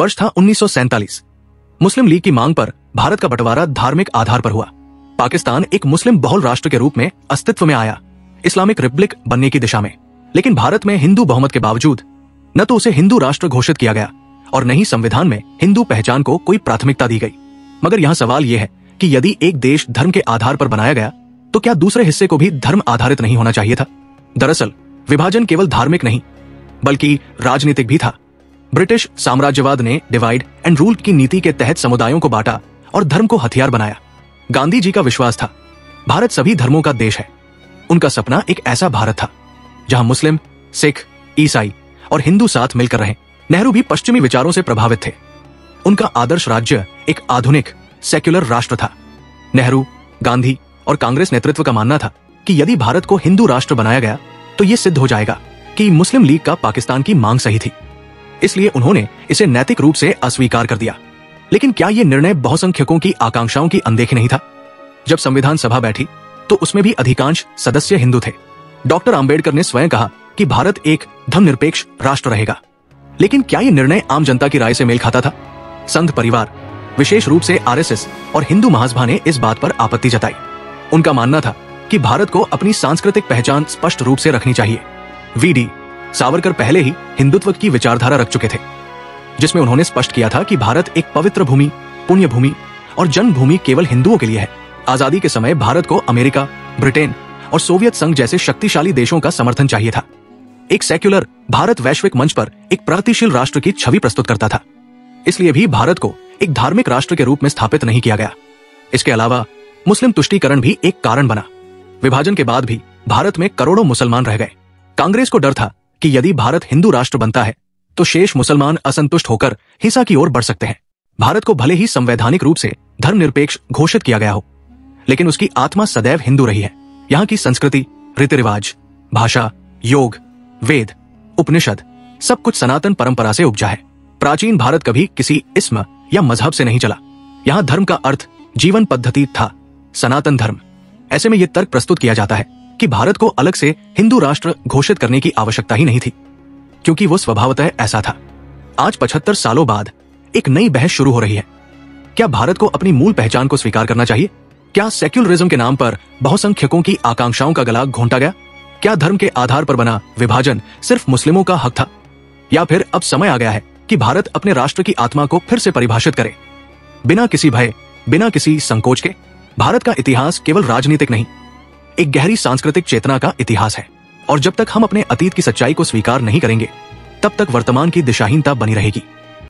वर्ष था 1947। मुस्लिम लीग की मांग पर भारत का बंटवारा धार्मिक आधार पर हुआ। पाकिस्तान एक मुस्लिम बहुल राष्ट्र के रूप में अस्तित्व में आया, इस्लामिक रिपब्लिक बनने की दिशा में। लेकिन भारत में हिंदू बहुमत के बावजूद न तो उसे हिंदू राष्ट्र घोषित किया गया और न ही संविधान में हिंदू पहचान को कोई प्राथमिकता दी गई। मगर यहाँ सवाल यह है कि यदि एक देश धर्म के आधार पर बनाया गया तो क्या दूसरे हिस्से को भी धर्म आधारित नहीं होना चाहिए था? दरअसल विभाजन केवल धार्मिक नहीं बल्कि राजनीतिक भी था। ब्रिटिश साम्राज्यवाद ने डिवाइड एंड रूल की नीति के तहत समुदायों को बांटा और धर्म को हथियार बनाया। गांधी जी का विश्वास था भारत सभी धर्मों का देश है। उनका सपना एक ऐसा भारत था जहां मुस्लिम, सिख, ईसाई और हिंदू साथ मिलकर रहें। नेहरू भी पश्चिमी विचारों से प्रभावित थे। उनका आदर्श राज्य एक आधुनिक सेक्युलर राष्ट्र था। नेहरू, गांधी और कांग्रेस नेतृत्व का मानना था कि यदि भारत को हिंदू राष्ट्र बनाया गया तो यह सिद्ध हो जाएगा कि मुस्लिम लीग का पाकिस्तान की मांग सही थी। इसलिए उन्होंने इसे नैतिक रूप से अस्वीकार कर दिया। लेकिन क्या यह निर्णय बहुसंख्यकों की आकांक्षाओं की अनदेखी नहीं था? जब संविधान सभा बैठी तो उसमें भी अधिकांश सदस्य हिंदू थे। डॉक्टर आंबेडकर ने स्वयं कहा कि भारत एक धर्मनिरपेक्ष राष्ट्र रहेगा। लेकिन क्या यह निर्णय आम जनता की राय से मेल खाता था? संघ परिवार, विशेष रूप से आरएसएस और हिंदू महासभा ने इस बात पर आपत्ति जताई। उनका मानना था कि भारत को अपनी सांस्कृतिक पहचान स्पष्ट रूप से रखनी चाहिए। वीडी सावरकर पहले ही हिंदुत्व की विचारधारा रख चुके थे, जिसमें उन्होंने स्पष्ट किया था कि भारत एक पवित्र भूमि, पुण्य भूमि और जन्मभूमि केवल हिंदुओं के लिए है। आजादी के समय भारत को अमेरिका, ब्रिटेन और सोवियत संघ जैसे शक्तिशाली देशों का समर्थन चाहिए था। एक सेक्युलर भारत वैश्विक मंच पर एक प्रगतिशील राष्ट्र की छवि प्रस्तुत करता था। इसलिए भी भारत को एक धार्मिक राष्ट्र के रूप में स्थापित नहीं किया गया। इसके अलावा मुस्लिम तुष्टीकरण भी एक कारण बना। विभाजन के बाद भी भारत में करोड़ों मुसलमान रह गए। कांग्रेस को डर था कि यदि भारत हिंदू राष्ट्र बनता है तो शेष मुसलमान असंतुष्ट होकर हिंसा की ओर बढ़ सकते हैं। भारत को भले ही संवैधानिक रूप से धर्मनिरपेक्ष घोषित किया गया हो, लेकिन उसकी आत्मा सदैव हिंदू रही है। यहाँ की संस्कृति, रीति रिवाज, भाषा, योग, वेद, उपनिषद सब कुछ सनातन परंपरा से उपजा है। प्राचीन भारत कभी किसी इस्म या मजहब से नहीं चला। यहाँ धर्म का अर्थ जीवन पद्धति था, सनातन धर्म। ऐसे में यह तर्क प्रस्तुत किया जाता है कि भारत को अलग से हिंदू राष्ट्र घोषित करने की आवश्यकता ही नहीं थी, क्योंकि वो स्वभावतः ऐसा था। आज 75 सालों बाद एक नई बहस शुरू हो रही है। क्या भारत को अपनी मूल पहचान को स्वीकार करना चाहिए? क्या सेक्युलरिज्म के नाम पर बहुसंख्यकों की आकांक्षाओं का गला घोंटा गया? क्या धर्म के आधार पर बना विभाजन सिर्फ मुस्लिमों का हक था? या फिर अब समय आ गया है कि भारत अपने राष्ट्र की आत्मा को फिर से परिभाषित करे, बिना किसी भय, बिना किसी संकोच के? भारत का इतिहास केवल राजनीतिक नहीं, एक गहरी सांस्कृतिक चेतना का इतिहास है। और जब तक हम अपने अतीत की सच्चाई को स्वीकार नहीं करेंगे, तब तक वर्तमान की दिशाहीनता बनी रहेगी।